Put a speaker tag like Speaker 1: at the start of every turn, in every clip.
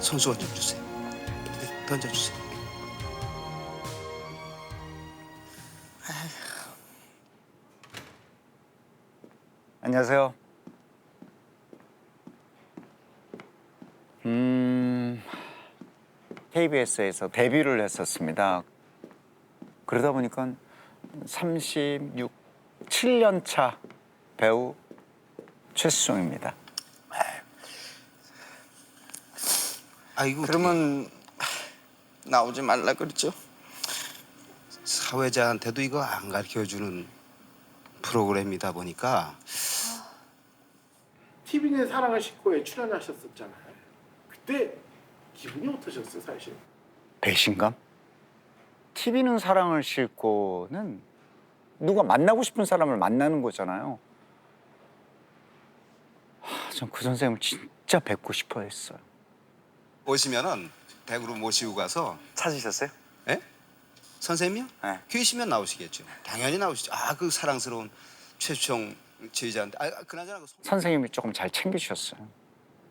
Speaker 1: 손수건 좀 주세요. 네, 던져주세요.
Speaker 2: 안녕하세요. KBS에서 데뷔를 했었습니다. 그러다 보니까 7년 차 배우 최수종입니다.
Speaker 1: 아이고,
Speaker 3: 그러면 나오지 말라 그랬죠?
Speaker 1: 사회자한테도 이거 안 가르쳐주는 프로그램이다 보니까
Speaker 4: TV는 사랑을 싣고에 출연하셨었잖아요. 그때 기분이 어떠셨어요, 사실?
Speaker 2: 배신감? TV는 사랑을 싣고는 누가 만나고 싶은 사람을 만나는 거잖아요. 전 그 선생님을 진짜 뵙고 싶어 했어요.
Speaker 1: 오시면은 댁으로 모시고 가서
Speaker 2: 찾으셨어요?
Speaker 1: 예? 선생님이요?
Speaker 2: 네.
Speaker 1: 귀이시면 나오시겠죠. 당연히 나오시죠. 아, 그 사랑스러운 최수종 지휘자한테. 그나저나 그
Speaker 2: 선생님이 조금 잘 챙겨주셨어요.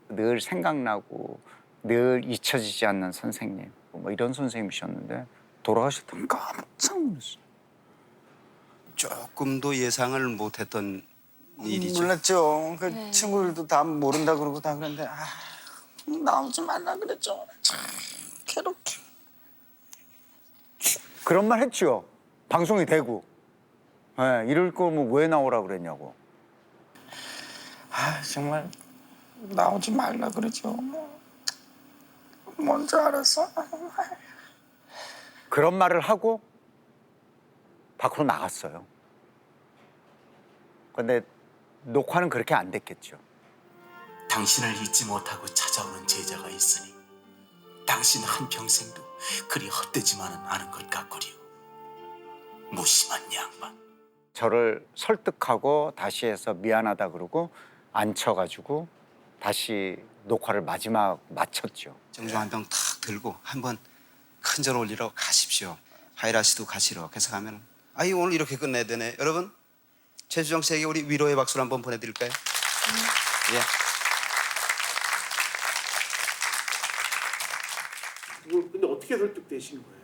Speaker 2: 늘 생각나고 늘 잊혀지지 않는 선생님. 뭐 이런 선생님이셨는데 돌아가셨더니 깜짝 놀랐어요.
Speaker 1: 조금도 예상을 못했던 일이죠.
Speaker 3: 몰랐죠. 그 친구들도 다 모른다 그러고 다 그런데 나오지 말라 그랬죠. 참 괴롭게.
Speaker 2: 그런 말 했죠. 방송이 되고. 예, 이럴 거면 왜 나오라 그랬냐고.
Speaker 3: 정말 나오지 말라 그러죠. 뭔지 알았어.
Speaker 2: 그런 말을 하고 밖으로 나갔어요. 근데 녹화는 그렇게 안 됐겠죠.
Speaker 5: 당신을 잊지 못하고 찾아오는 제자가 있으니 당신 한평생도 그리 헛되지만은 않은 것 같구려. 무심한 양반.
Speaker 2: 저를 설득하고 다시 해서 미안하다 그러고 앉혀가지고 다시 녹화를 마지막 마쳤죠.
Speaker 1: 정중 한 병 탁 들고 한번 큰절 올리러 가십시오. 하이라 씨도 가시러. 그래서 가면 아이 오늘 이렇게 끝내야 되네. 여러분 최수종 씨에게 우리 위로의 박수를 한번 보내드릴까요? 예.
Speaker 4: 근데 어떻게 설득되신 거예요?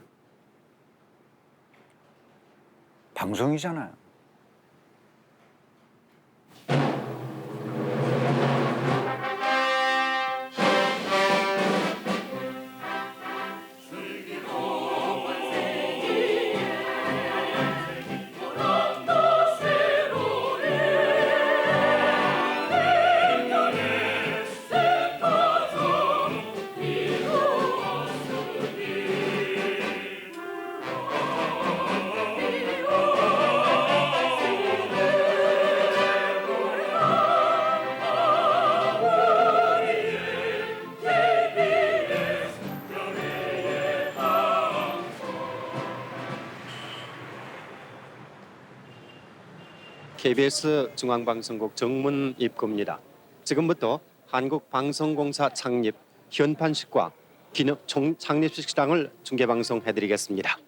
Speaker 2: 방송이잖아요.
Speaker 6: KBS 중앙방송국 정문 입구입니다. 지금부터 한국방송공사 창립 현판식과 기념 총창립식장을 중계방송해드리겠습니다.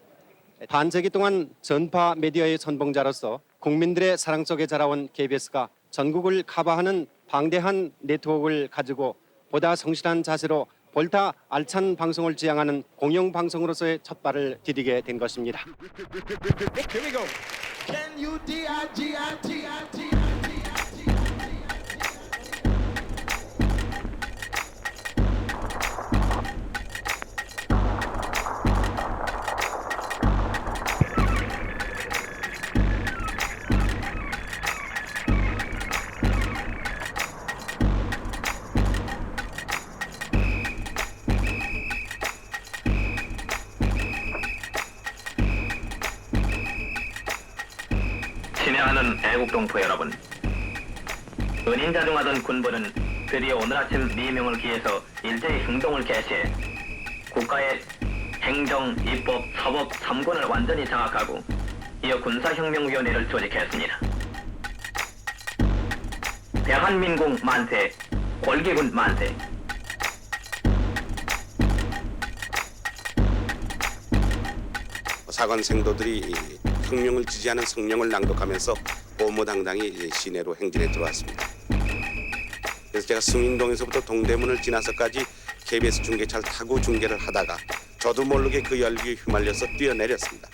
Speaker 6: 반세기 동안 전파 미디어의 선봉자로서 국민들의 사랑 속에 자라온 KBS가 전국을 커버하는 방대한 네트워크를 가지고 보다 성실한 자세로 볼타 알찬 방송을 지향하는 공영방송으로서의 첫 발을 디디게 된 것입니다.
Speaker 7: 친애하는 애국동포 여러분, 은인자중하던 군부는 드디어 오늘 아침 미명을 기해서 일제히 행동을 개시해 국가의 행정, 입법, 사법, 삼권을 완전히 장악하고 이어 군사혁명위원회를 조직했습니다. 대한민국 만세, 골기군 만세.
Speaker 8: 사관 생도들이 혁명을 지지하는 성명을 낭독하면서 오모당당히 시내로 행진해 들어왔습니다. 그래서 제가 승인동에서부터 동대문을 지나서까지 KBS 중계차를 타고 중계를 하다가 저도 모르게 그 열기에 휘말려서 뛰어내렸습니다.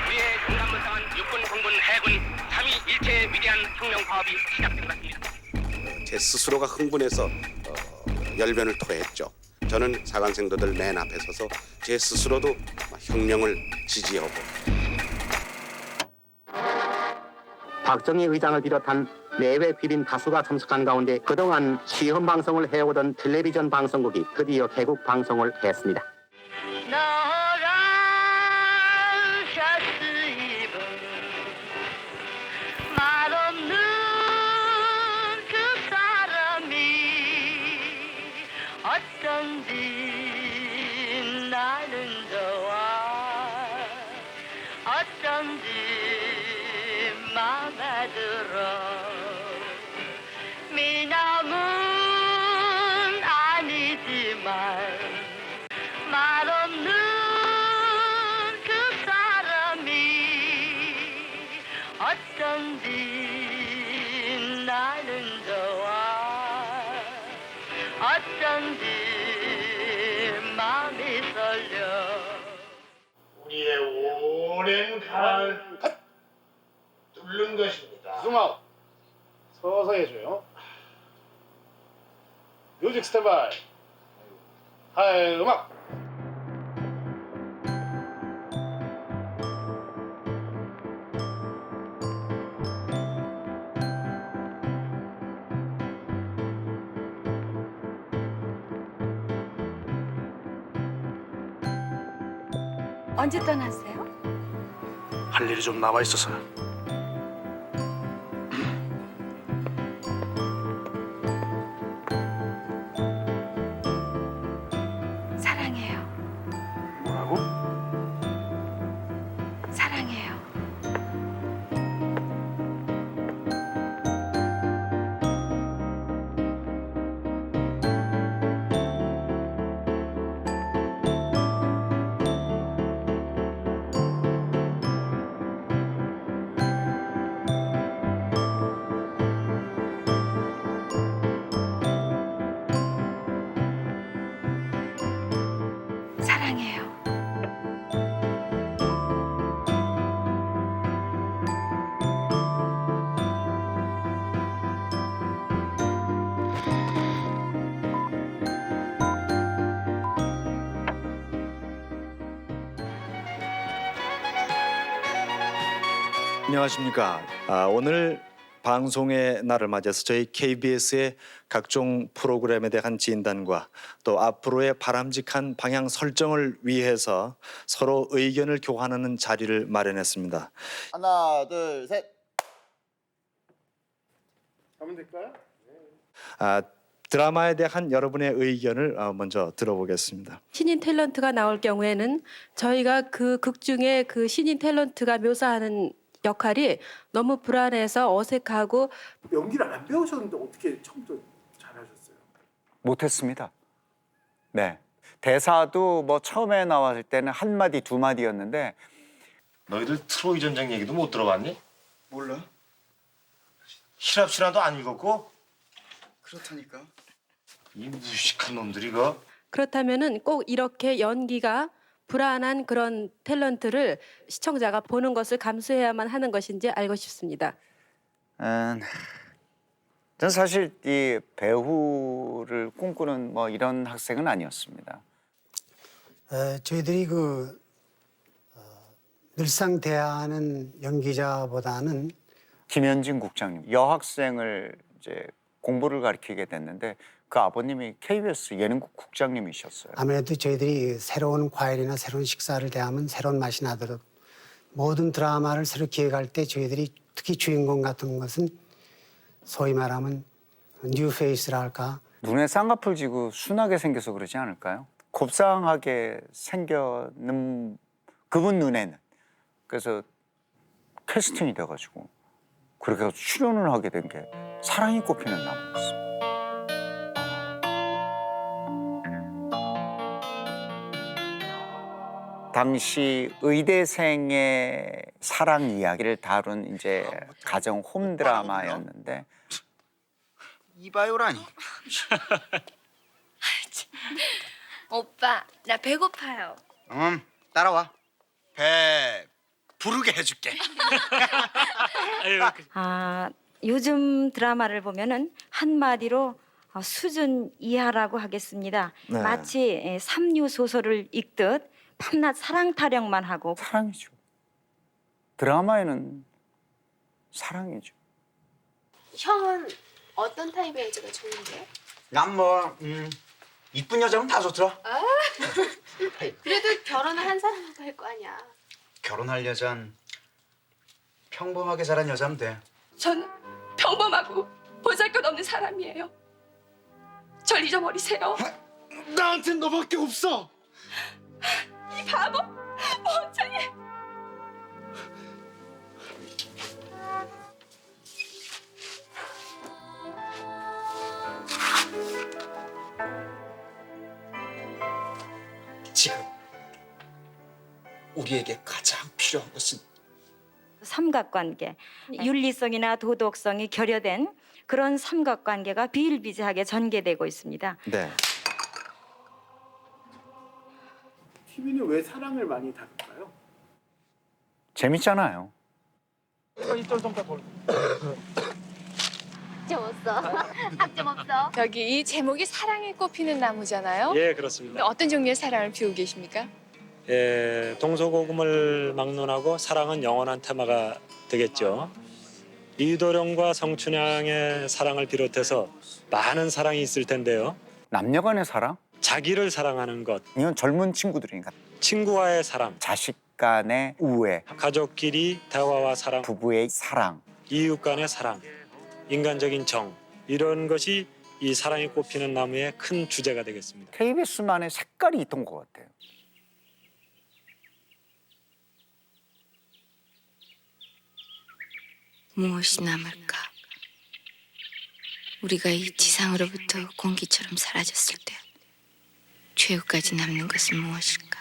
Speaker 7: 우리의 용감무쌍한 육군, 공군, 해군, 삼위일체의 위대한 혁명 파업이 시작된 것 같습니다.
Speaker 8: 제 스스로가 흥분해서 열변을 토했죠. 저는 사관생도들 맨 앞에 서서 제 스스로도 혁명을 지지하고
Speaker 6: 박정희 의장을 비롯한 내외 귀빈 다수가 참석한 가운데 그동안 시험 방송을 해오던 텔레비전 방송국이 드디어 개국 방송을 했습니다.
Speaker 9: 노란 셔츠 입은 말없는 그 사람이 어쩐지 나는 좋아 어쩐지 맘에 들어 미남은 아니지만 말없는 그 사람이 어쩐지 나는 좋아 어쩐지 마음이 설려
Speaker 4: 우리의 오랜 가을 뚫는 것입니다. 줌아웃. 서서히 해줘요. 뮤직 스탠바이. 하이 음악.
Speaker 9: 언제 떠나세요?
Speaker 4: 할 일이 좀 남아 있어서.
Speaker 9: 사랑해요
Speaker 4: 뭐라고?
Speaker 9: 사랑해요 사랑해요
Speaker 10: 안녕하십니까. 오늘 방송의 날을 맞아서 저희 KBS의 각종 프로그램에 대한 진단과 또 앞으로의 바람직한 방향 설정을 위해서 서로 의견을 교환하는 자리를 마련했습니다.
Speaker 3: 하나, 둘, 셋.
Speaker 4: 하면 될까요?
Speaker 10: 드라마에 대한 여러분의 의견을 먼저 들어보겠습니다.
Speaker 11: 신인 탤런트가 나올 경우에는 저희가 그 극 중에 그 신인 탤런트가 묘사하는 역할이 너무 불안해서 어색하고
Speaker 4: 연기를 안 배우셨는데 어떻게 처음부터 잘하셨어요?
Speaker 2: 못했습니다. 네. 대사도 뭐 처음에 나왔을 때는 한 마디 두 마디였는데
Speaker 12: 너희들 트로이 전쟁 얘기도 못 들어봤니?
Speaker 1: 몰라.
Speaker 12: 히랍 신화도 안 읽었고?
Speaker 1: 그렇다니까.
Speaker 12: 이 무식한 놈들이 그.
Speaker 11: 그렇다면은 꼭 이렇게 연기가 불안한 그런 탤런트를 시청자가 보는 것을 감수해야만 하는 것인지 알고 싶습니다.
Speaker 2: 저는 사실 이 배우를 꿈꾸는 뭐 이런 학생은 아니었습니다.
Speaker 13: 저희들이 늘상 대하는 연기자보다는
Speaker 2: 김현진 국장님, 여학생을 이제 공부를 가르치게 됐는데 그 아버님이 KBS 예능국 국장님이셨어요.
Speaker 13: 아무래도 저희들이 새로운 과일이나 새로운 식사를 대하면 새로운 맛이 나도록 모든 드라마를 새로 기획할 때 저희들이 특히 주인공 같은 것은 소위 말하면 뉴페이스라 할까.
Speaker 2: 눈에 쌍꺼풀 지고 순하게 생겨서 그러지 않을까요? 곱상하게 생겨는 그분 눈에는. 그래서 캐스팅이 돼가지고 그렇게 해서 출연을 하게 된 게 사랑이 꽃피는 나무였습니다. 당시 의대생의 사랑 이야기를 다룬 이제 가정 홈 드라마였는데
Speaker 1: 이봐요라니.
Speaker 9: 오빠, 나 배고파요.
Speaker 2: 따라와. 배 부르게 해줄게.
Speaker 14: 요즘 드라마를 보면은 한마디로 수준 이하라고 하겠습니다.
Speaker 2: 네.
Speaker 14: 마치 삼류 소설을 읽듯 밤낮 사랑 타령만 하고.
Speaker 2: 사랑이죠. 드라마에는 사랑이죠.
Speaker 15: 형은 어떤 타입의 여자가 좋은데요?
Speaker 3: 난 뭐 이쁜 여자면 다 좋더라.
Speaker 15: 아, 그래도 결혼을 한 사람하고 할 거 아니야.
Speaker 3: 결혼할 여잔 평범하게 자란 여자면 돼.
Speaker 16: 전 평범하고 보잘것없는 사람이에요. 절 잊어버리세요.
Speaker 4: 나한텐 너밖에 없어.
Speaker 16: 이 바보 멍청이.
Speaker 3: 지금 우리에게 가장 필요한 것은
Speaker 14: 삼각관계, 윤리성이나 도덕성이 결여된 그런 삼각관계가 비일비재하게 전개되고 있습니다.
Speaker 2: 네.
Speaker 4: TV는 왜 사랑을 많이 다룰까요?
Speaker 2: 재밌잖아요.
Speaker 15: 좀 없어. 학점 없어.
Speaker 17: 저기 이 제목이 사랑에 꽃피는 나무잖아요.
Speaker 18: 예, 그렇습니다.
Speaker 17: 어떤 종류의 사랑을 피우고 계십니까?
Speaker 18: 예, 동서고금을 막론하고 사랑은 영원한 테마가 되겠죠. 이도령과 성춘향의 사랑을 비롯해서 많은 사랑이 있을 텐데요.
Speaker 2: 남녀 간의 사랑?
Speaker 18: 자기를 사랑하는 것.
Speaker 2: 이건 젊은 친구들이니까.
Speaker 18: 친구와의 사랑.
Speaker 2: 자식 간의 우애.
Speaker 18: 가족끼리 대화와 사랑.
Speaker 2: 부부의 사랑.
Speaker 18: 이웃 간의 사랑. 인간적인 정. 이런 것이 이 사랑이 꽃피는 나무의 큰 주제가 되겠습니다.
Speaker 2: KBS만의 색깔이 있던 것 같아요.
Speaker 9: 무엇이 남을까? 우리가 이 지상으로부터 공기처럼 사라졌을 때 최후까지 남는 것은 무엇일까?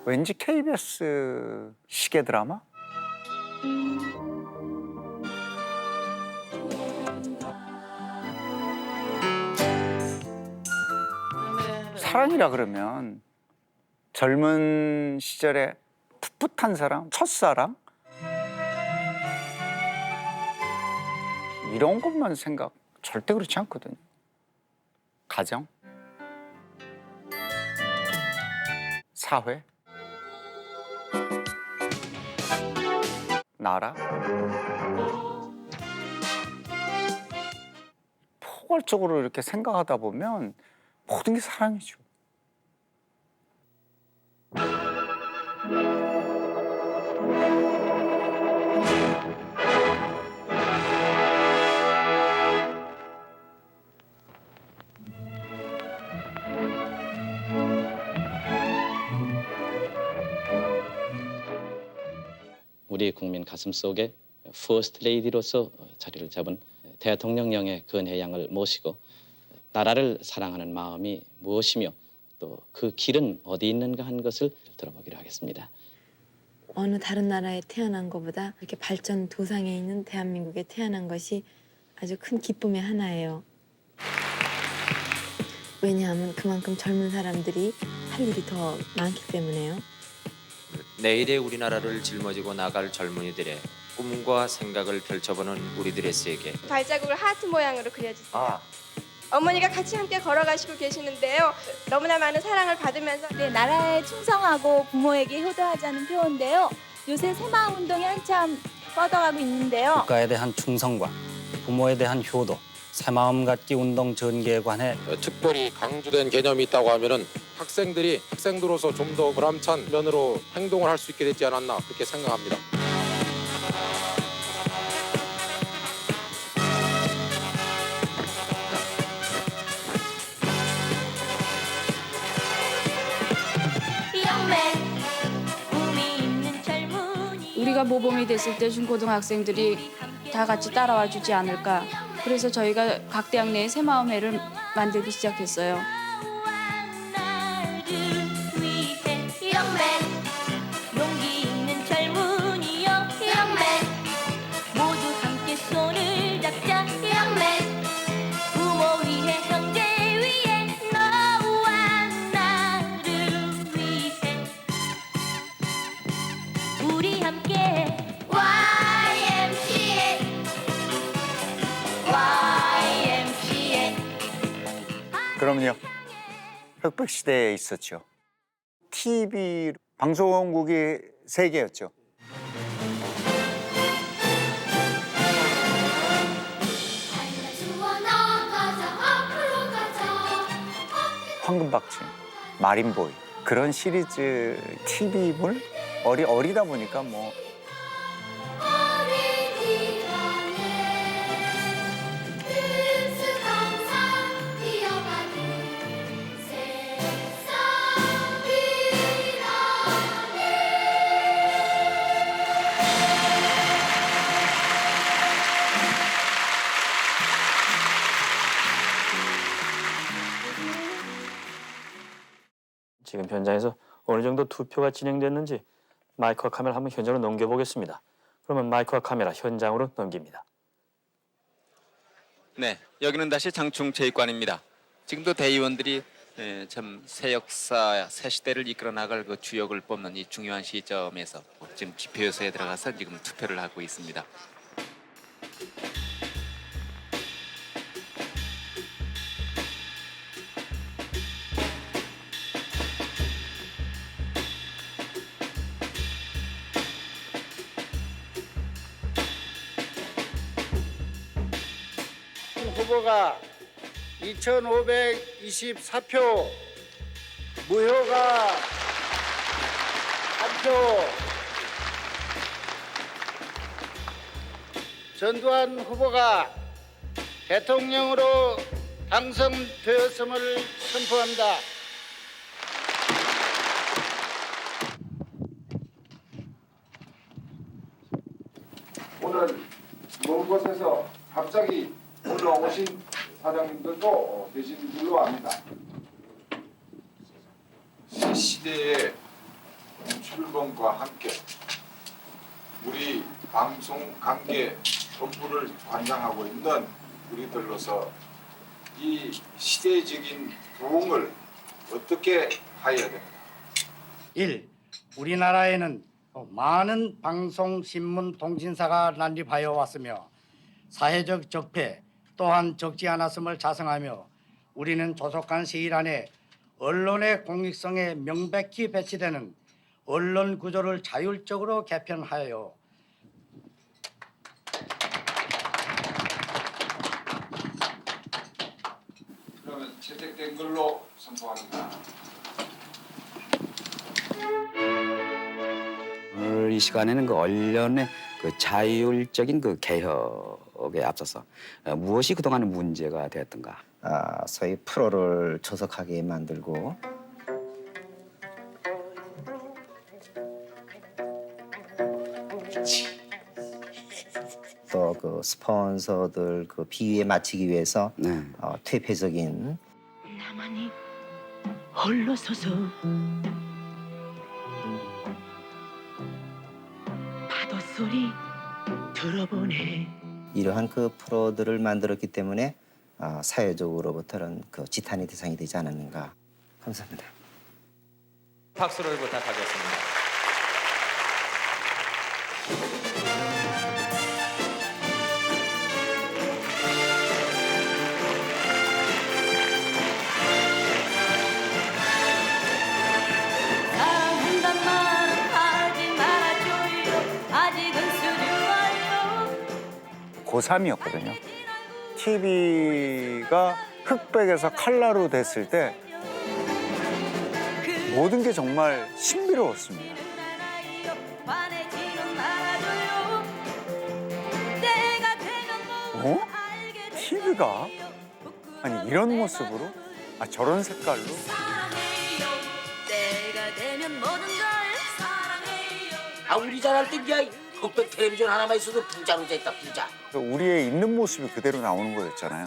Speaker 2: 왠지 KBS 시계 드라마? 사랑이라 그러면 젊은 시절에 풋풋한 사랑, 첫사랑 이런 것만 생각 절대 그렇지 않거든요. 가정, 사회, 나라 포괄적으로 이렇게 생각하다 보면 모든 게 사랑이죠.
Speaker 19: 우리 국민 가슴속에 퍼스트 레이디로서 자리를 잡은 대통령령의 근혜양을 모시고 나라를 사랑하는 마음이 무엇이며 또 그 길은 어디 있는가 하는 것을 들어보기로 하겠습니다.
Speaker 20: 어느 다른 나라에 태어난 것보다 이렇게 발전 도상에 있는 대한민국에 태어난 것이 아주 큰 기쁨의 하나예요. 왜냐하면 그만큼 젊은 사람들이 할 일이 더 많기 때문에요.
Speaker 21: 내일의 우리나라를 짊어지고 나갈 젊은이들의 꿈과 생각을 펼쳐보는 우리들의 세계.
Speaker 22: 발자국을 하트 모양으로 그려주세요. 어머니가 같이 함께 걸어가시고 계시는데요. 너무나 많은 사랑을 받으면서
Speaker 23: 나라에 충성하고 부모에게 효도하자는 표어인데요. 요새 새마을 운동이 한참 뻗어가고 있는데요.
Speaker 24: 국가에 대한 충성과 부모에 대한 효도, 새마음 갖기 운동 전개에 관해
Speaker 25: 특별히 강조된 개념이 있다고 하면은 학생들이 학생들로서 좀 더 보람찬 면으로 행동을 할 수 있게 되지 않았나 그렇게 생각합니다.
Speaker 26: 우리가 모범이 됐을 때 중고등학생들이 다 같이 따라와 주지 않을까. 그래서 저희가 각 대학 내에 새마음회를 만들기 시작했어요.
Speaker 2: 그럼요. 흑백 시대에 있었죠. TV 방송국이 3개였죠. 황금박쥐, 마린보이 그런 시리즈 TV물 어리다 보니까 뭐
Speaker 5: 지금 현장에서 어느 정도 투표가 진행됐는지 마이크와 카메라 한번 현장으로 넘겨보겠습니다. 그러면 마이크와 카메라 현장으로 넘깁니다.
Speaker 6: 네, 여기는 다시 장충체육관입니다. 지금도 대의원들이 참 새 역사, 새 시대를 이끌어 나갈 그 주역을 뽑는 이 중요한 시점에서 지금 집회요소에 들어가서 지금 투표를 하고 있습니다.
Speaker 7: 후보가 2,524표, 무효가 1표, 전두환 후보가 대통령으로 당선되었음을 선포합니다.
Speaker 25: 오늘 먼 곳에서 갑자기 올라오신 사장님들도 계신 줄로 압니다. 새 시대의 출범과 함께 우리 방송 관계 업무를 관장하고 있는 우리들로서 이 시대적인 부흥을 어떻게 해야 됩니까?
Speaker 8: 1. 우리나라에는 많은 방송, 신문, 통신사가 난립하여 왔으며 사회적 적폐 또한 적지 않았음을 자성하며 우리는 조속한 시일 안에 언론의 공익성에 명백히 배치되는 언론 구조를 자율적으로 개편하여
Speaker 25: 그러면 채택된 걸로 선포합니다.
Speaker 10: 오늘 이 시간에는 그 언론의 그 자율적인 그 개혁에 앞서서 무엇이 그동안의 문제가 되었던가?
Speaker 12: 소위 프로를 조속하게 만들고 또 그 스폰서들 그 비위에 맞추기 위해서 퇴폐적인
Speaker 27: 나만이 홀로 서서 파도 소리 들어보네.
Speaker 12: 이러한 그 프로들을 만들었기 때문에 사회적으로부터는 그 지탄의 대상이 되지 않았는가. 감사합니다.
Speaker 21: 박수를 부탁하겠습니다.
Speaker 27: 사랑한단 말은 하지 말아줘요. 아직은 수줍어요.
Speaker 2: 고3이었거든요. TV가 흑백에서 컬러로 됐을 때 모든 게 정말 신비로웠습니다. 어? TV가? 아니 이런 모습으로? 저런 색깔로?
Speaker 28: 우리 잘할 때 야 흑백 텔레비전 하나만 있어도 부자로 됐다 부자.
Speaker 2: 우리의 있는 모습이 그대로 나오는 거였잖아요.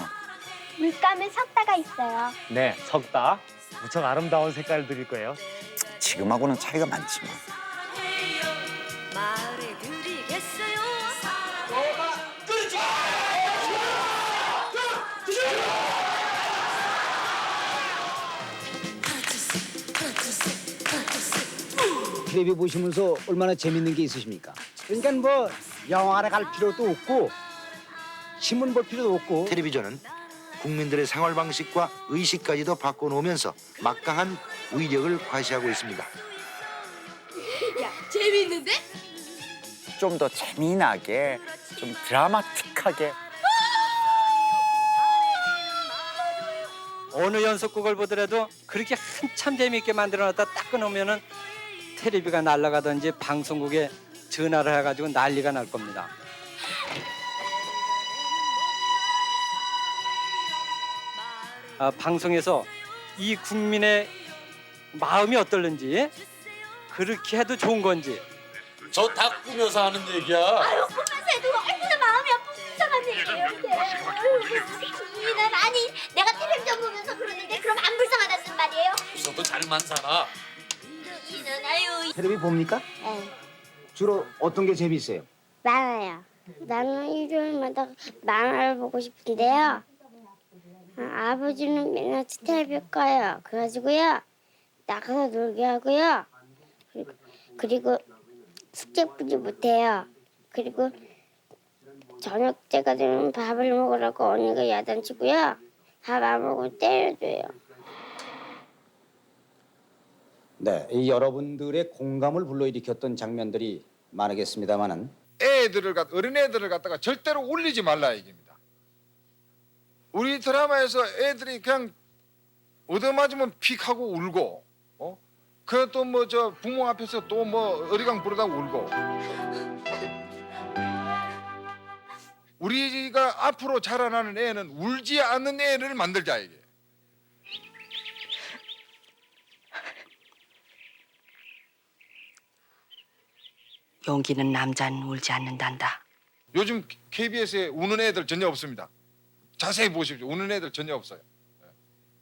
Speaker 22: 물감은 석다가 있어요.
Speaker 29: 네, 석다. 무척 아름다운 색깔들일 거예요.
Speaker 2: 지금하고는 차이가 많지만.
Speaker 30: 텔레비 보시면서 얼마나 재밌는 게 있으십니까? 그러니까 뭐 영화를 갈 필요도 없고 신문 볼 필요도 없고
Speaker 31: 텔레비전은
Speaker 1: 국민들의 생활 방식과 의식까지도 바꿔놓으면서 막강한 위력을 과시하고 있습니다.
Speaker 27: 야, 재밌는데?
Speaker 2: 좀 더 재미나게, 좀 드라마틱하게.
Speaker 24: 어느 연속극을 보더라도 그렇게 한참 재미있게 만들어놨다 딱 끊으면은 텔레비가 날아가든지 방송국에 전화를 해가지고 난리가 날 겁니다. 방송에서 이 국민의 마음이 어떨는지 그렇게 해도 좋은 건지.
Speaker 3: 저 다 꾸며서 하는 얘기야.
Speaker 27: 아유, 꿈에서 해도 얼마나 마음이 아픈 이상한 얘기예요. 난 아니, 내가 텔레비전 보면서 그러는데 그럼 안 불쌍하다는 말이에요?
Speaker 3: 저도 잘만 살아.
Speaker 27: 이는 아유.
Speaker 30: 텔레비 봅니까?
Speaker 27: 네.
Speaker 30: 주로 어떤 게 재미있어요?
Speaker 4: 만화요. 나는 일요일마다 만화를 보고 싶은데요. 아버지는 맨날 텔레비 꺼요. 그래가지고요 나가서 놀게 하고요. 그리고 숙제 풀지 못해요. 그리고 저녁 때가 되면 밥을 먹으라고 언니가 야단치고요. 밥 안 먹으면 때려줘요.
Speaker 30: 네, 이 여러분들의 공감을 불러일으켰던 장면들이 많겠습니다만은
Speaker 11: 어린애들을 갖다가 절대로 울리지 말라 얘기입니다. 우리 드라마에서 애들이 그냥 얻어맞으면 픽하고 울고, 그 또 뭐 저 부모 앞에서 또 뭐 어리광 부르다 울고. 우리가 앞으로 자라나는 애는 울지 않는 애를 만들자 이게.
Speaker 13: 용기는 남자는 울지 않는단다.
Speaker 11: 요즘 KBS에 우는 애들 전혀 없습니다. 자세히 보십시오. 우는 애들 전혀 없어요.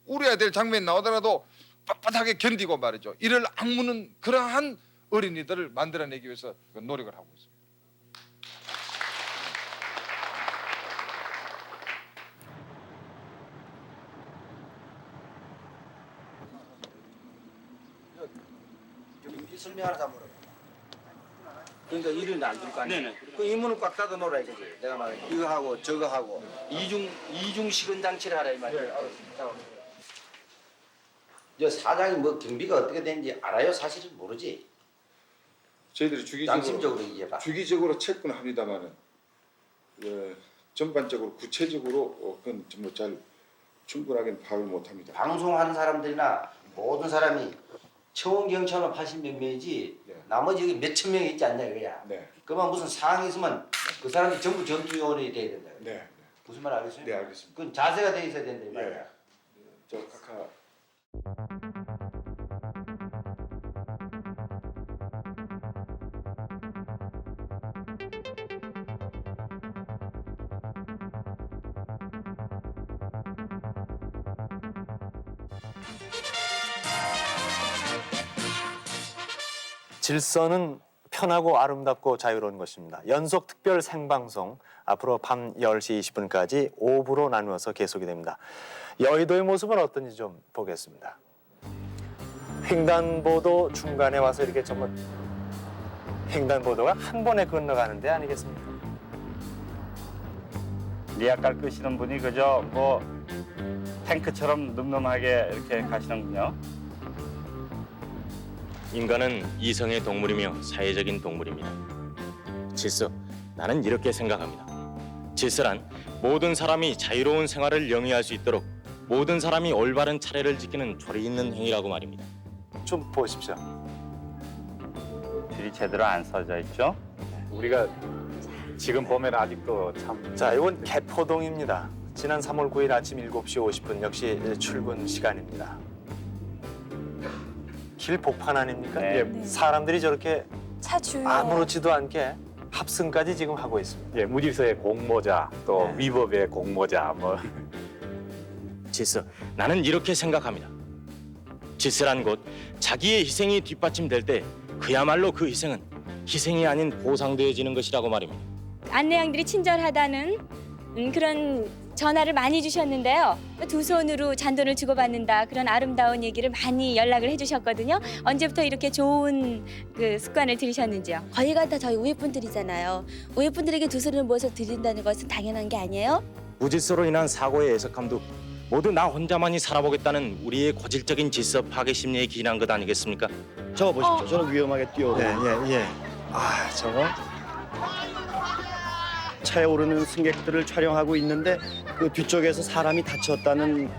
Speaker 11: 울어야 될 장면이 나오더라도 빳빳하게 견디고 말이죠. 이를 악무는 그러한 어린이들을 만들어내기 위해서 노력을 하고 있습니다.
Speaker 12: 설명 하나 다 물어봐. 그러니까 이를 안 줄 거 아니야? 그 이문을 꽉 닫아 놓으라 이거지. 내가 말해. 이거 하고 저거 하고 이중 식은 장치를 하라 이 말이야. 저 사장이 뭐 경비가 어떻게 되는지 알아요? 사실은 모르지.
Speaker 11: 저희들이
Speaker 12: 양심적으로 이해봐.
Speaker 11: 주기적으로 체크는 합니다만은 전반적으로 구체적으로 그건 정말 잘 충분하게 파악을 못합니다.
Speaker 12: 방송하는 사람들이나 모든 사람이 청원경찰은 80몇 명이지 나머지 여기 몇천 명이 있지 않냐 이거야. 그만 무슨 사항이 있으면 그 사람이 전부 전투요원이 돼야 된다. 무슨 말 알겠어요?
Speaker 11: 네, 알겠습니다.
Speaker 12: 그건 자세가 돼 있어야 된다 이 말이야.
Speaker 11: 저 카카.
Speaker 14: 질서는 편하고 아름답고 자유로운 것입니다. 연속 특별 생방송 앞으로 밤 10시 20분까지 5부로 나누어서 계속이 됩니다. 여의도의 모습은 어떤지 좀 보겠습니다. 횡단보도 중간에 와서 이렇게 정말 횡단보도가 한 번에 건너가는 데 아니겠습니까?
Speaker 24: 리아깔 끄시는 분이 그저 뭐 탱크처럼 늠름하게 이렇게 가시는군요.
Speaker 15: 인간은 이성의 동물이며 사회적인 동물입니다. 질서, 나는 이렇게 생각합니다. 질서란 모든 사람이 자유로운 생활을 영위할 수 있도록 모든 사람이 올바른 차례를 지키는 조리 있는 행위라고 말입니다.
Speaker 14: 좀 보십시오.
Speaker 24: 줄이 제대로 안 서져 있죠?
Speaker 14: 우리가 지금 보면 아직도 참... 자, 이건 개포동입니다. 지난 3월 9일 아침 7시 50분 역시 출근 시간입니다. 길 복판 아닙니까?
Speaker 24: 네.
Speaker 14: 예, 사람들이 저렇게
Speaker 23: 차 주요.
Speaker 14: 아무렇지도 않게 합승까지 지금 하고 있습니다.
Speaker 16: 예, 무질서의 공모자, 또 위법의 공모자, 뭐.
Speaker 15: 질서, 나는 이렇게 생각합니다. 질서란 곧 자기의 희생이 뒷받침될 때 그야말로 그 희생은 희생이 아닌 보상되어지는 것이라고 말입니다.
Speaker 23: 안내양들이 친절하다는 그런 전화를 많이 주셨는데요. 두 손으로 잔돈을 주고받는다 그런 아름다운 얘기를 많이 연락을 해주셨거든요. 언제부터 이렇게 좋은 그 습관을 들이셨는지요?
Speaker 17: 거의가 다 저희 우회분들이잖아요. 우회분들에게 두 손을 모아서 드린다는 것은 당연한 게 아니에요?
Speaker 15: 무질서로 인한 사고의 애석함도 모두 나 혼자만이 살아보겠다는 우리의 고질적인 질서 파괴 심리에 기인한 것 아니겠습니까?
Speaker 5: 저거 보십시오. 저는 위험하게 뛰어오고.
Speaker 14: 예. 아, 저거
Speaker 5: 차에 오르는 승객들을 촬영하고 있는데 그 뒤쪽에서 사람이 다쳤다는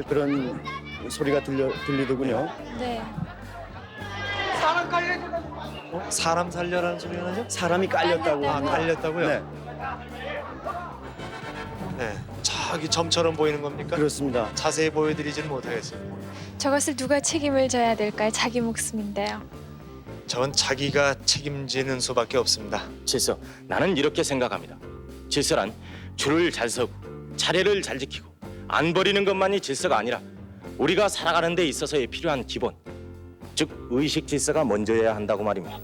Speaker 5: 그런 소리가 들리더군요.
Speaker 23: 네.
Speaker 11: 사람 깔려.
Speaker 14: 사람 살려라는 소리가 나죠?
Speaker 5: 사람이 깔렸다고.
Speaker 14: 아, 깔렸다고요?
Speaker 5: 네.
Speaker 14: 네. 저기 점처럼 보이는 겁니까?
Speaker 5: 그렇습니다.
Speaker 14: 자세히 보여드리지는 못하겠습니다.
Speaker 6: 저것을 누가 책임을 져야 될까요? 자기 목숨인데요.
Speaker 14: 전 자기가 책임지는 수밖에 없습니다.
Speaker 15: 질서, 나는 이렇게 생각합니다. 질서란 줄을 잘 서고 차례를 잘 지키고 안 버리는 것만이 질서가 아니라 우리가 살아가는 데 있어서의 필요한 기본, 즉 의식 질서가 먼저여야 한다고 말입니다.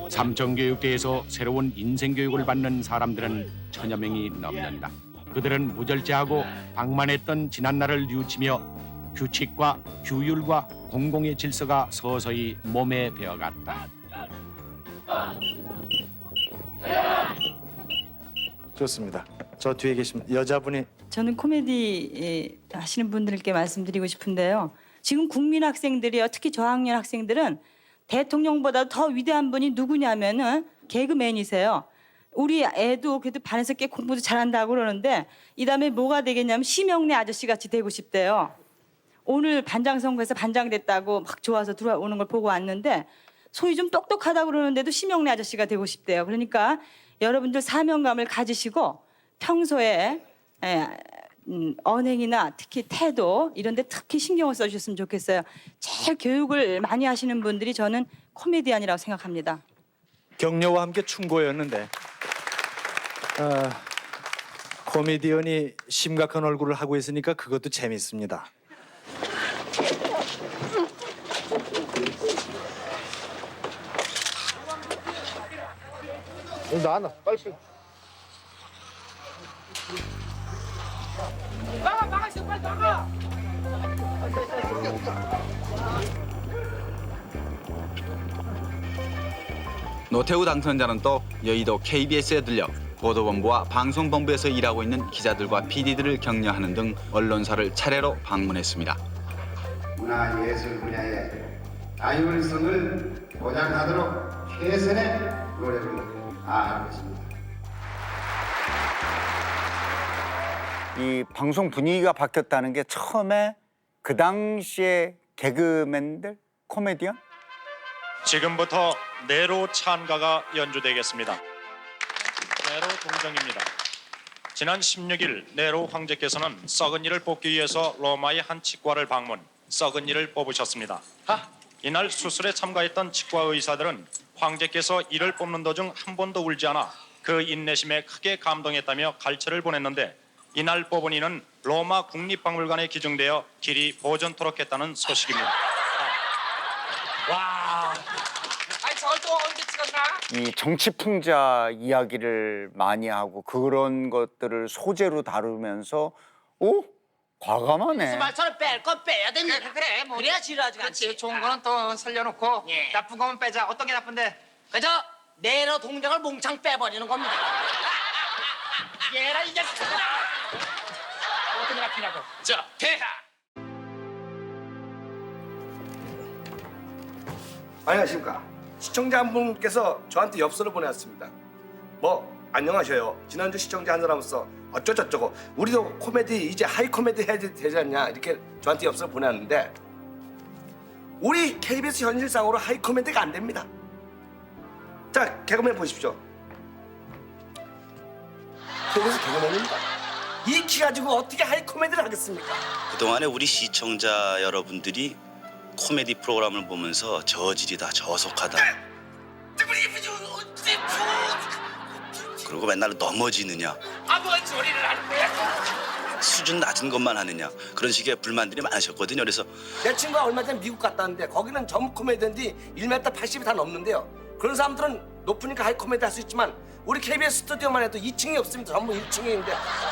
Speaker 7: 삼청교육대에서 새로운 인생교육을 받는 사람들은 1000여 명이 넘는다. 그들은 무절제하고 방만했던 지난날을 뉘우치며 규칙과 규율과 공공의 질서가 서서히 몸에 배어갔다.
Speaker 14: 좋습니다. 저 뒤에 계신 여자분이
Speaker 8: 저는 코미디 하시는 분들께 말씀드리고 싶은데요. 지금 국민 학생들이요, 특히 저학년 학생들은 대통령보다 더 위대한 분이 누구냐면은 개그맨이세요. 우리 애도 그래도 반에서 꽤 공부도 잘한다고 그러는데 이 다음에 뭐가 되겠냐면 심영래 아저씨 같이 되고 싶대요. 오늘 반장 선거에서 반장 됐다고 막 좋아서 들어오는 걸 보고 왔는데 소위 좀 똑똑하다고 그러는데도 심영래 아저씨가 되고 싶대요. 그러니까 여러분들 사명감을 가지시고 평소에 언행이나 특히 태도 이런 데 특히 신경을 써주셨으면 좋겠어요. 제일 교육을 많이 하시는 분들이 저는 코미디언이라고 생각합니다.
Speaker 14: 격려와 함께 충고였는데 코미디언이 심각한 얼굴을 하고 있으니까 그것도 재밌습니다.
Speaker 11: 나나 빨리.
Speaker 28: 나가 있어 빨리 나가.
Speaker 9: 노태우 당선자는 또 여의도 KBS에 들려 보도본부와 방송본부에서 일하고 있는 기자들과 PD들을 격려하는 등 언론사를 차례로 방문했습니다.
Speaker 17: 문화예술 분야의 다양성을 보장하도록 최선의 노력을 다하고 있습니다.
Speaker 2: 이 방송 분위기가 바뀌었다는 게 처음에 그 당시에 개그맨들, 코미디언?
Speaker 18: 지금부터 네로 찬가가 연주되겠습니다. 네로 동정입니다. 지난 16일 네로 황제께서는 썩은 이를 뽑기 위해서 로마의 한 치과를 방문, 썩은 이를 뽑으셨습니다. 이날 수술에 참가했던 치과 의사들은 황제께서 이를 뽑는 도중 한 번도 울지 않아 그 인내심에 크게 감동했다며 갈채를 보냈는데 이날 뽑은 이는 로마 국립박물관에 기증되어 길이 보존토록 했다는 소식입니다.
Speaker 28: 와. 아니 저걸 또 언제 찍었나?
Speaker 2: 이 정치풍자 이야기를 많이 하고 그런 것들을 소재로 다루면서 과감하네.
Speaker 28: 말처럼 뺄 건 빼야 됩니다. 그래 뭐. 그래야 지루하지가 않지. 좋은 거는 또 살려놓고 나쁜 거면 빼자. 어떤 게 나쁜데? 그저 내로 동작을 몽창 빼버리는 겁니다. 얘라 이 자식아. 어떤 게 나쁘냐고. 자, 대하.
Speaker 19: 안녕하십니까. 시청자 한 분께서 저한테 엽서를 보내왔습니다. 안녕하셔요. 지난주 시청자 한 사람으로서 어쩌저쩌고 우리도 코미디 이제 하이 코미디 해야 되지 않냐 이렇게 저한테 엽서를 보내왔는데 우리 KBS 현실상으로 하이 코미디가 안 됩니다. 자, 개그맨 보십시오. KBS 개그맨입니다. 이 키 가지고 어떻게 하이 코미디를 하겠습니까?
Speaker 20: 그동안에 우리 시청자 여러분들이 코미디 프로그램을 보면서 저질이다, 저속하다. 그리고 맨날 넘어지느냐.
Speaker 28: 뭔 소리를 하는 거야?
Speaker 20: 수준 낮은 것만 하느냐. 그런 식의 불만들이 많으셨거든요. 그래서
Speaker 19: 내 친구가 얼마 전에 미국 갔다 왔는데 거기는 전 코미디언들이 1m 80이 다 넘는데요. 그런 사람들은 높으니까 하이 코미디 할 수 있지만 우리 KBS 스튜디오만 해도 2층이 없습니다. 전부 1층인데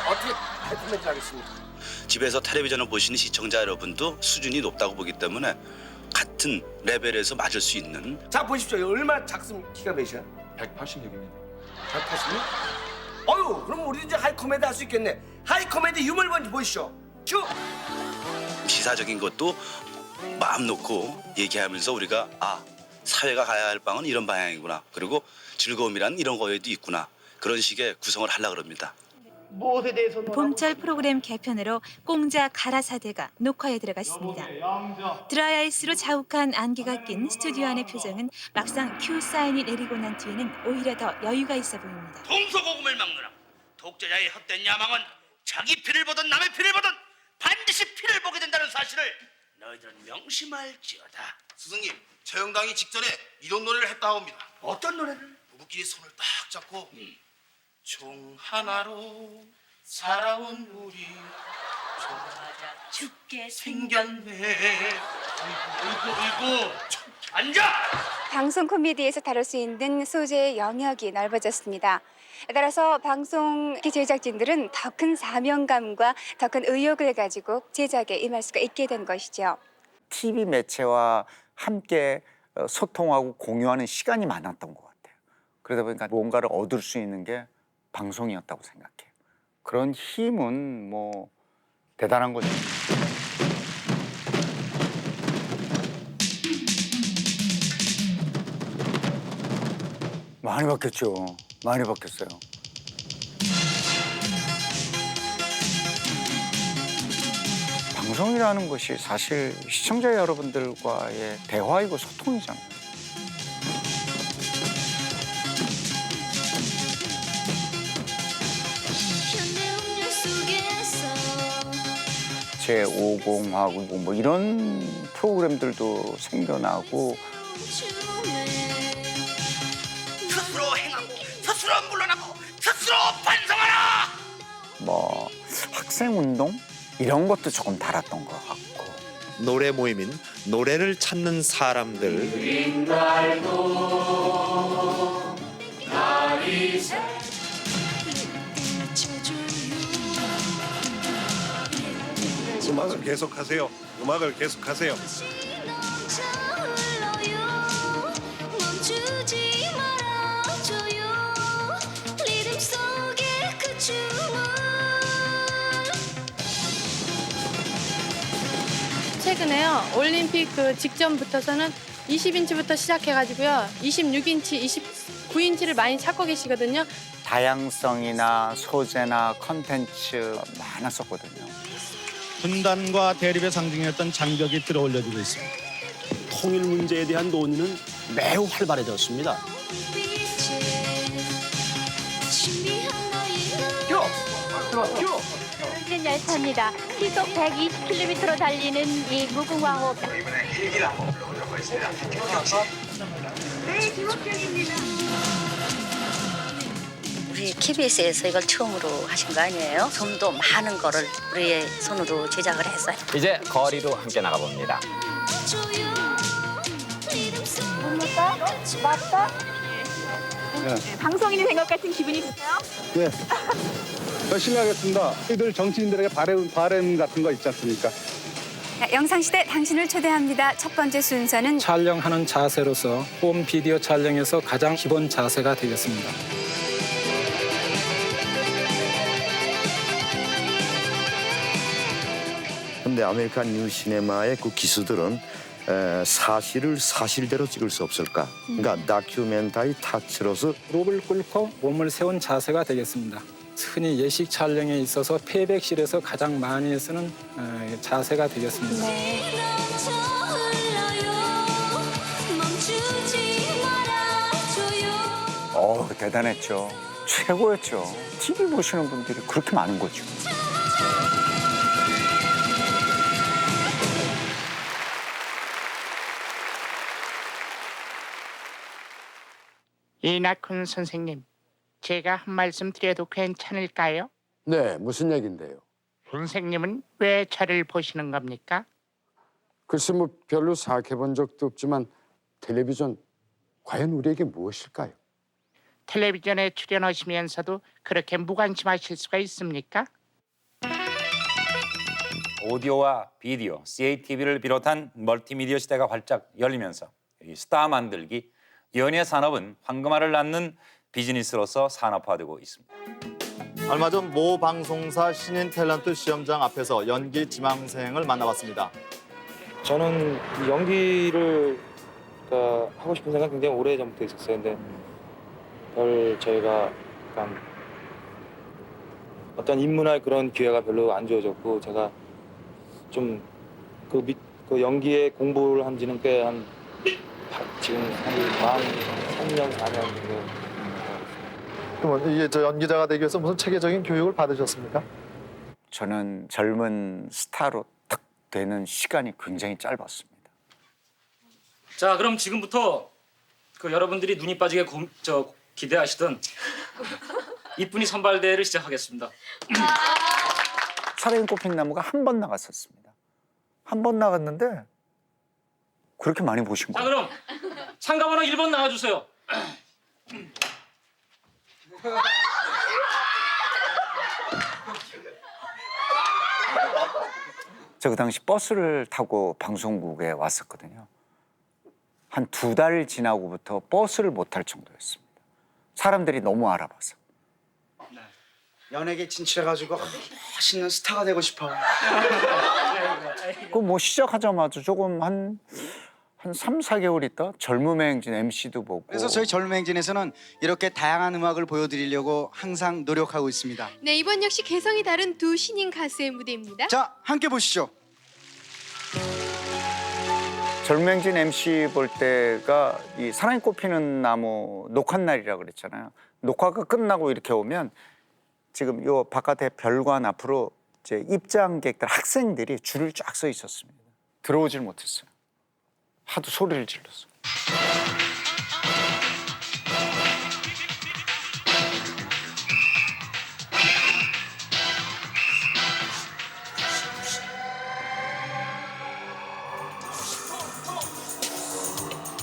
Speaker 19: 어떻게 하이 코미디를 하겠습니까?
Speaker 20: 집에서 텔레비전을 보시는 시청자 여러분도 수준이 높다고 보기 때문에 같은 레벨에서 맞을 수 있는.
Speaker 19: 자, 보십시오. 얼마나 작습니까? 키가 몇이야?
Speaker 20: 186입니다.
Speaker 19: 186? 어휴, 그럼 우리 이제 하이 코미디 할 수 있겠네. 하이 코미디 유물 먼저 보시죠. 큐.
Speaker 20: 시사적인 것도 마음 놓고 얘기하면서 우리가 사회가 가야 할 방은 이런 방향이구나. 그리고 즐거움이란 이런 거에도 있구나. 그런 식의 구성을 하려고 합니다.
Speaker 1: 무엇에 대해서 봄철 프로그램 개편으로 꽁자 가라사대가 녹화에 들어갔습니다. 드라이아이스로 자욱한 안개가 낀 스튜디오 안의 표정은 막상 큐 사인이 내리고 난 뒤에는 오히려 더 여유가 있어 보입니다.
Speaker 28: 동서고금을 막느라 독재자의 헛된 야망은 자기 피를 보든 남의 피를 보든 반드시 피를 보게 된다는 사실을 너희들은 명심할지어다.
Speaker 3: 스승님, 최영당이 직전에 이런 노래를 했다 합니다.
Speaker 28: 어떤 노래를?
Speaker 3: 부부끼리 손을 딱 잡고 총 하나로 살아온 우리
Speaker 28: 죽게 생겼네. 아이고 앉아!
Speaker 4: 방송 코미디에서 다룰 수 있는 소재의 영역이 넓어졌습니다. 따라서 방송 제작진들은 더 큰 사명감과 더 큰 의욕을 가지고 제작에 임할 수가 있게 된 것이죠.
Speaker 2: TV 매체와 함께 소통하고 공유하는 시간이 많았던 것 같아요. 그러다 보니까 뭔가를 얻을 수 있는 게 방송이었다고 생각해요. 그런 힘은 뭐 대단한 거죠. 많이 바뀌었죠. 많이 바뀌었어요. 방송이라는 것이 사실 시청자 여러분들과의 대화이고 소통이잖아요. 제50하고 뭐 이런 프로그램들도 생겨나고
Speaker 28: 스스로 행하고 스스로 물러나고 스스로 반성하라.
Speaker 2: 뭐 학생운동 이런 것도 조금 달았던 것 같고
Speaker 14: 노래 모임인 노래를 찾는 사람들.
Speaker 10: 음악을 계속하세요. 음악을 계속하세요.
Speaker 21: 최근에요. 올림픽 그 직전부터서는 20인치부터 시작해가지고요. 26인치, 29인치를 많이 찾고 계시거든요.
Speaker 2: 다양성이나 소재나 컨텐츠 많았었거든요.
Speaker 22: 분단과 대립의 상징이었던 장벽이 들어올려지고 있습니다.
Speaker 5: 통일 문제에 대한 논의는 매우 활발해졌습니다.
Speaker 25: 는 열차입니다. 시속 120km로 달리는 이 무궁화호.
Speaker 26: 우리 KBS에서 이걸 처음으로 하신 거 아니에요? 좀 더 많은 거를 우리의 손으로 제작을 했어요.
Speaker 27: 이제 거리로 함께 나가봅니다.
Speaker 25: 뭡니까? 맞다?
Speaker 29: 네.
Speaker 25: 방송인이 된 것 같은 기분이 드세요?
Speaker 29: 네. 열심히 하겠습니다. 저희들 정치인들에게 바램 같은 거 있지 않습니까?
Speaker 4: 영상시대 당신을 초대합니다. 첫 번째 순서는
Speaker 24: 촬영하는 자세로서 홈 비디오 촬영에서 가장 기본 자세가 되겠습니다.
Speaker 5: 근데 아메리칸 뉴 시네마의 그 기수들은 사실을 사실대로 찍을 수 없을까? 그러니까 다큐멘터리 타치로서
Speaker 24: 무릎을 꿇고 몸을 세운 자세가 되겠습니다. 흔히 예식 촬영에 있어서 폐백실에서 가장 많이 쓰는 자세가 되겠습니다.
Speaker 2: 대단했죠. 최고였죠. TV 보시는 분들이 그렇게 많은 거죠.
Speaker 31: 이낙훈 선생님, 제가 한 말씀 드려도 괜찮을까요?
Speaker 32: 네, 무슨 얘긴데요?
Speaker 31: 선생님은 왜 저를 보시는 겁니까?
Speaker 32: 글쎄 뭐 별로 생각해 본 적도 없지만 텔레비전 과연 우리에게 무엇일까요?
Speaker 31: 텔레비전에 출연하시면서도 그렇게 무관심하실 수가 있습니까?
Speaker 33: 오디오와 비디오, CATV를 비롯한 멀티미디어 시대가 활짝 열리면서 이 스타 만들기, 연예 산업은 황금알을 낳는 비즈니스로서 산업화되고 있습니다.
Speaker 14: 얼마 전 모 방송사 신인 탤런트 시험장 앞에서 연기 지망생을 만나봤습니다.
Speaker 6: 저는 연기를 하고 싶은 생각 굉장히 오래 전부터 있었어요. 근데 저희가 약간 어떤 입문할 그런 기회가 별로 안 주어졌고 제가 좀 그 연기에 공부를 한 지는 꽤 지금 한 3년, 4년 정도.
Speaker 14: 그럼 이게 저 연기자가 되기 위해서 무슨 체계적인 교육을 받으셨습니까?
Speaker 2: 저는 젊은 스타로 딱 되는 시간이 굉장히 짧았습니다.
Speaker 7: 자, 그럼 지금부터 여러분들이 눈이 빠지게 기대하시던 이쁜이 선발대회를 시작하겠습니다.
Speaker 2: 사랑이 꽃핀 나무가 한 번 나갔었습니다. 한 번 나갔는데 그렇게 많이 보신
Speaker 7: 자,
Speaker 2: 거예요?
Speaker 7: 그럼 참가번호 1번 나와주세요.
Speaker 2: 저 그 당시 버스를 타고 방송국에 왔었거든요. 한 2달 지나고부터 버스를 못 탈 정도였습니다. 사람들이 너무 알아봐서.
Speaker 8: 연예계 진출해가지고 멋있는 스타가 되고 싶어.
Speaker 2: 그 뭐 시작하자마자 조금 한 3, 4개월 있다 젊음의 행진 MC도 보고.
Speaker 8: 그래서 저희 젊은 행진에서는 이렇게 다양한 음악을 보여드리려고 항상 노력하고 있습니다.
Speaker 9: 네, 이번 역시 개성이 다른 두 신인 가수의 무대입니다.
Speaker 8: 자, 함께 보시죠.
Speaker 2: 젊음의 행진 MC 볼 때가 이 사랑이 꽃피는 나무 녹화 날이라 그랬잖아요. 녹화가 끝나고 이렇게 오면 지금 요 바깥에 별관 앞으로 이제 입장객들 학생들이 줄을 쫙 서 있었습니다. 들어오질 못했어요. 하도 소리를 질렀어.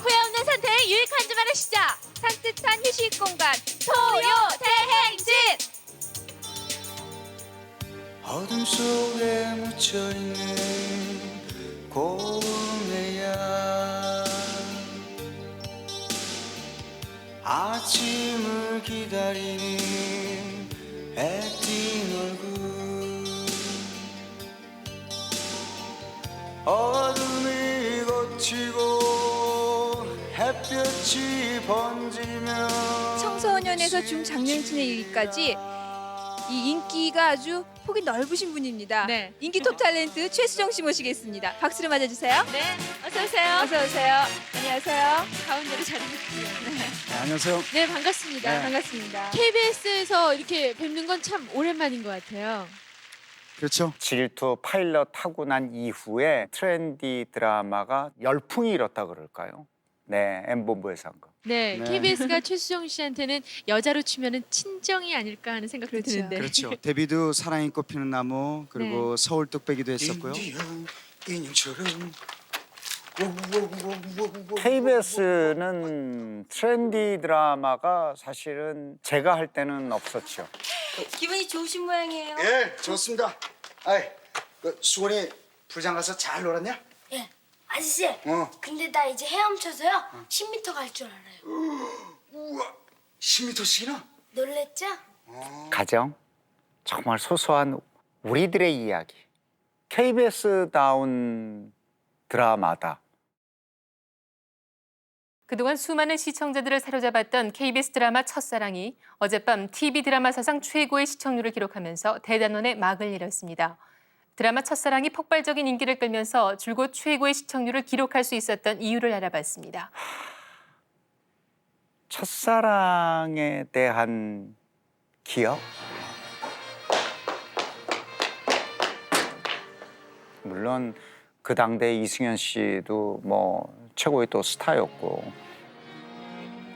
Speaker 25: 후회 없는 선택, 유익한 주말의 시작. 산뜻한 휴식 공간 토요 대행진.
Speaker 8: 어둠 속에 묻혀있는 고운해야 아침을 기다리는 애띤 얼굴 어둠이 걷히고 햇볕이 번지며
Speaker 4: 청소년에서 중장년층에 이르기까지 이 인기가 아주 폭이 넓으신 분입니다.
Speaker 25: 네.
Speaker 4: 인기 톱 탤런트 최수정 씨 모시겠습니다. 박수로 맞아주세요.
Speaker 25: 네, 어서 오세요.
Speaker 4: 어서 오세요. 안녕하세요.
Speaker 25: 가운데로 자리해주세요.
Speaker 8: 네, 안녕하세요.
Speaker 25: 네, 반갑습니다.
Speaker 8: 네.
Speaker 4: 반갑습니다.
Speaker 25: KBS에서 이렇게 뵙는 건 참 오랜만인 것 같아요.
Speaker 8: 그렇죠.
Speaker 2: 질투 파일럿 하고 난 이후에 트렌디 드라마가 열풍이 일었다 그럴까요? 네, M본부에서 한 거.
Speaker 25: 네,
Speaker 8: 네.
Speaker 25: KBS가 최수정 씨한테는 여자로 치면은 친정이 아닐까 하는 생각도 드는데.
Speaker 8: 그렇죠. 데뷔도 사랑이 꽃피는 나무 그리고
Speaker 25: 네.
Speaker 8: 서울 뚝배기도 했었고요. 인형처럼
Speaker 2: KBS는 트렌디 드라마가 사실은 제가 할 때는 없었죠.
Speaker 11: 기분이 좋으신 모양이에요.
Speaker 8: 예, 좋습니다. 아이, 수건이 부장 가서 잘 놀았냐?
Speaker 11: 예, 아저씨. 근데 나 이제 헤엄쳐서요 10m 갈 줄 알아요.
Speaker 8: 우와, 10m씩이나?
Speaker 11: 놀랬죠?
Speaker 2: 가정, 정말 소소한 우리들의 이야기. KBS다운 드라마다.
Speaker 11: 그동안 수많은 시청자들을 사로잡았던 KBS 드라마 첫사랑이 어젯밤 TV 드라마 사상 최고의 시청률을 기록하면서 대단원의 막을 내렸습니다. 드라마 첫사랑이 폭발적인 인기를 끌면서 줄곧 최고의 시청률을 기록할 수 있었던 이유를 알아봤습니다.
Speaker 2: 첫사랑에 대한 기억? 물론 그 당대 이승현 씨도 뭐 최고의 또 스타였고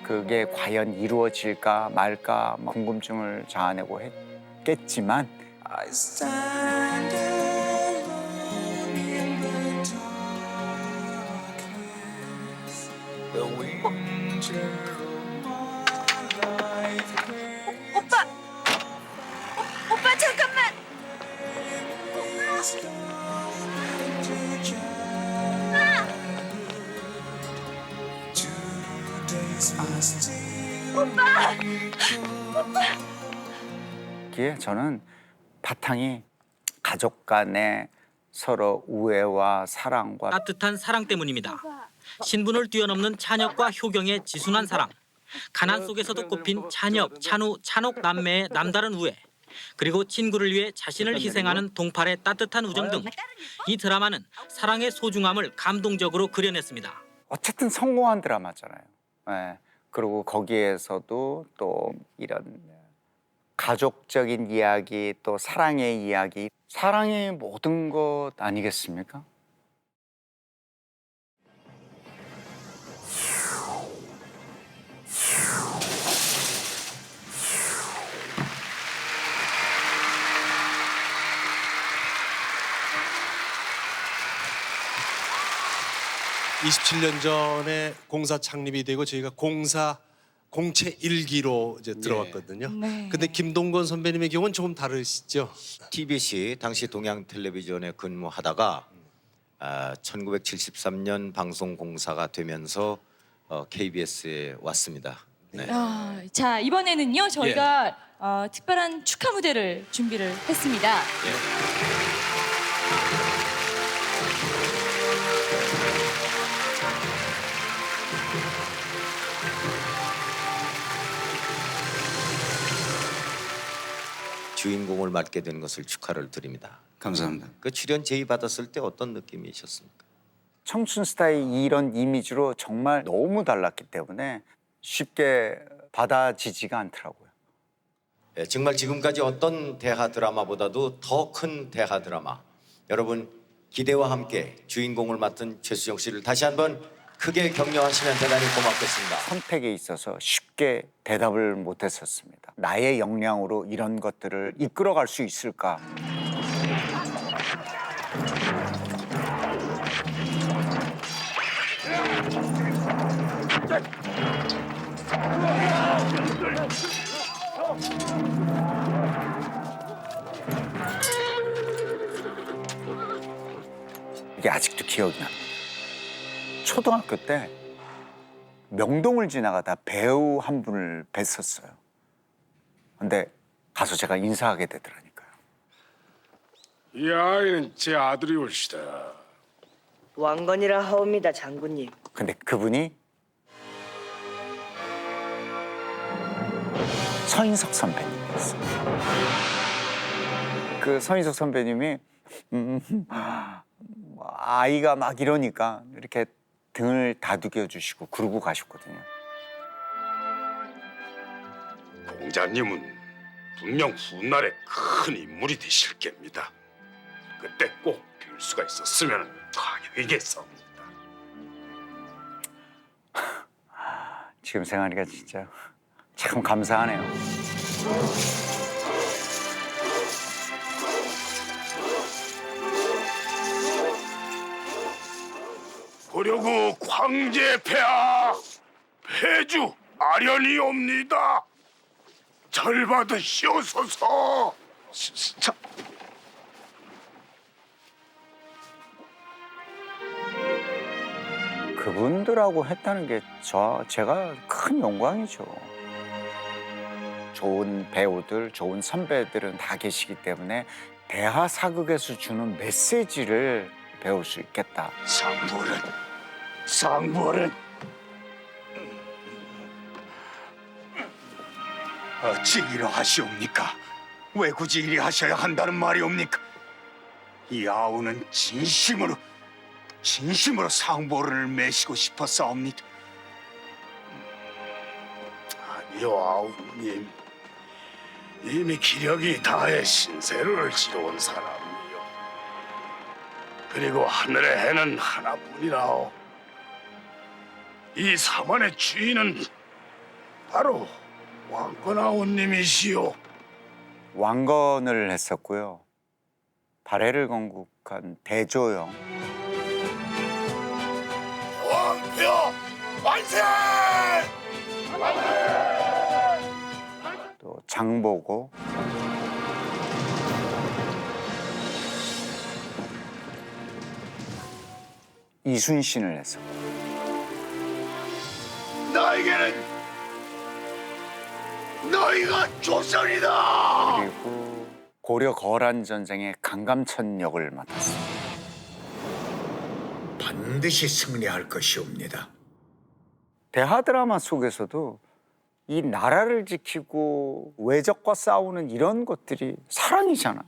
Speaker 2: 그게 과연 이루어질까 말까 궁금증을 자아내고 했겠지만
Speaker 11: 오빠 잠깐만. 오빠!
Speaker 2: 듣기에 저는 바탕이 가족 간의 서로 우애와 사랑과
Speaker 1: 따뜻한 사랑 때문입니다. 신분을 뛰어넘는 찬혁과 효경의 지순한 사랑, 가난 속에서도 꼽힌 찬혁, 찬우, 찬옥 남매의 남다른 우애, 그리고 친구를 위해 자신을 희생하는 동팔의 따뜻한 우정 등 이 드라마는 사랑의 소중함을 감동적으로 그려냈습니다.
Speaker 2: 어쨌든 성공한 드라마잖아요. 예. 그리고 거기에서도 또 이런 가족적인 이야기, 또 사랑의 이야기, 사랑이 모든 것 아니겠습니까?
Speaker 10: (27년) 전에 공사 창립이 되고 저희가 공채 1기로 이제 들어왔거든요.
Speaker 3: 네.
Speaker 10: 근데 김동건 선배님의 경우는 조금 다르시죠?
Speaker 3: TBC 당시 동양텔레비전에 근무하다가 1973년 방송공사가 되면서 KBS에 왔습니다. 네.
Speaker 25: 자, 이번에는요. 저희가 특별한 축하 무대를 준비를 했습니다.
Speaker 3: 주인공을 맡게 된 것을 축하를 드립니다.
Speaker 2: 감사합니다.
Speaker 3: 그 출연 제의 받았을 때 어떤 느낌이셨습니까?
Speaker 2: 청춘 스타의 이런 이미지로 정말 너무 달랐기 때문에 쉽게 받아지지가 않더라고요.
Speaker 3: 예, 정말 지금까지 어떤 대하 드라마보다도 더 큰 대하 드라마, 여러분 기대와 함께 주인공을 맡은 최수정 씨를 다시 한번 크게 격려하시면 대단히 고맙겠습니다.
Speaker 2: 선택에 있어서 쉽게 대답을 못했었습니다. 나의 역량으로 이런 것들을 이끌어갈 수 있을까? 이게 아직도 기억이 납니다. 초등학교 때 명동을 지나가다 배우 한 분을 뵀었어요. 근데 가서 제가 인사하게 되더라니까요.
Speaker 12: 이 아이는 제 아들이 올시다.
Speaker 13: 왕건이라 하옵니다, 장군님.
Speaker 2: 근데 그분이 서인석 선배님이었어요. 그 서인석 선배님이 아이가 막 이러니까 이렇게 등을 다독여 주시고 그러고 가셨거든요.
Speaker 12: 공자님은 분명 훗날에 큰 인물이 되실 겁니다. 그때 꼭 뵐 수가 있었으면 다행이겠습니다.
Speaker 2: 지금 생각하니까 진짜 참 감사하네요.
Speaker 12: 고려구 황제폐하 폐주 아련이옵니다. 절 받으시옵소서.
Speaker 2: 그분들하고 했다는 게 제가 큰 영광이죠. 좋은 배우들, 좋은 선배들은 다 계시기 때문에 대하 사극에서 주는 메시지를 배울 수 있겠다.
Speaker 12: 상벌은 어찌 이러하시옵니까? 왜 굳이 이리 하셔야 한다는 말이옵니까? 이 아우는 진심으로 상보를 매시고 싶었사옵니다. 아니요, 아우님. 이미 기력이 다해 신세를 지러온 사람이요. 그리고 하늘의 해는 하나뿐이라오. 이 사만의 주인은 바로 왕건아우님이시오.
Speaker 2: 왕건을 했었고요. 발해를 건국한 대조영.
Speaker 12: 왕표 만세!
Speaker 2: 또 장보고. 이순신을 했었고.
Speaker 12: 나에게는 너희가 조선이다.
Speaker 2: 그리고 고려 거란 전쟁의 강감천 역을 맡았습니다.
Speaker 12: 반드시 승리할 것이옵니다.
Speaker 2: 대하 드라마 속에서도 이 나라를 지키고 외적과 싸우는 이런 것들이 사랑이잖아.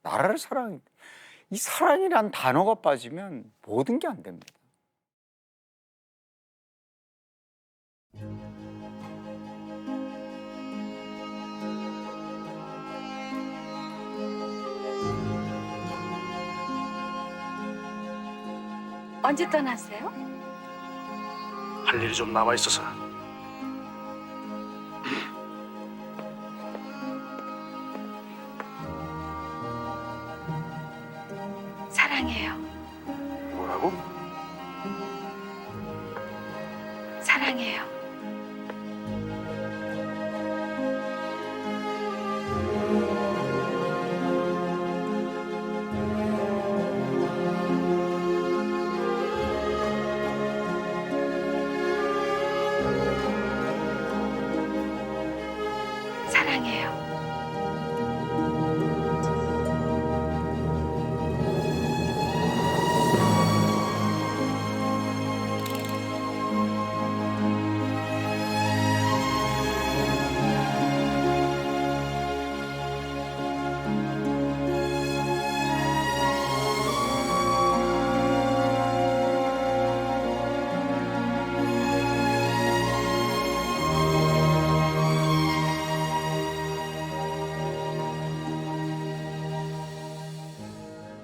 Speaker 2: 나라를 사랑해. 이 사랑이란 단어가 빠지면 모든 게 안 됩니다.
Speaker 4: 언제 떠났어요?
Speaker 12: 할 일이 좀 남아 있어서.
Speaker 4: 사랑해요.
Speaker 12: 뭐라고?
Speaker 4: 사랑해요. 사랑해요.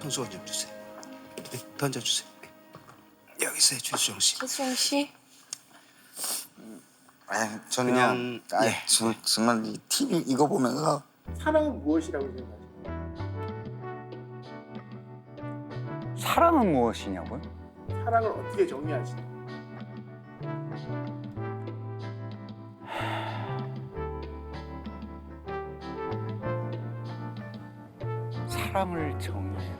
Speaker 12: 손수건 좀 주세요. 네, 던져주세요. 여기 있어요, 최수영 씨.
Speaker 15: 최수영 씨?
Speaker 16: 저는
Speaker 12: 그냥,
Speaker 16: 저는 정말 이 TV 이거 보면서
Speaker 32: 사랑은 무엇이라고 생각하세요?
Speaker 2: 사랑은 무엇이냐고요?
Speaker 32: 사랑을 어떻게 정의하시나요?
Speaker 2: 사랑을 정의해요.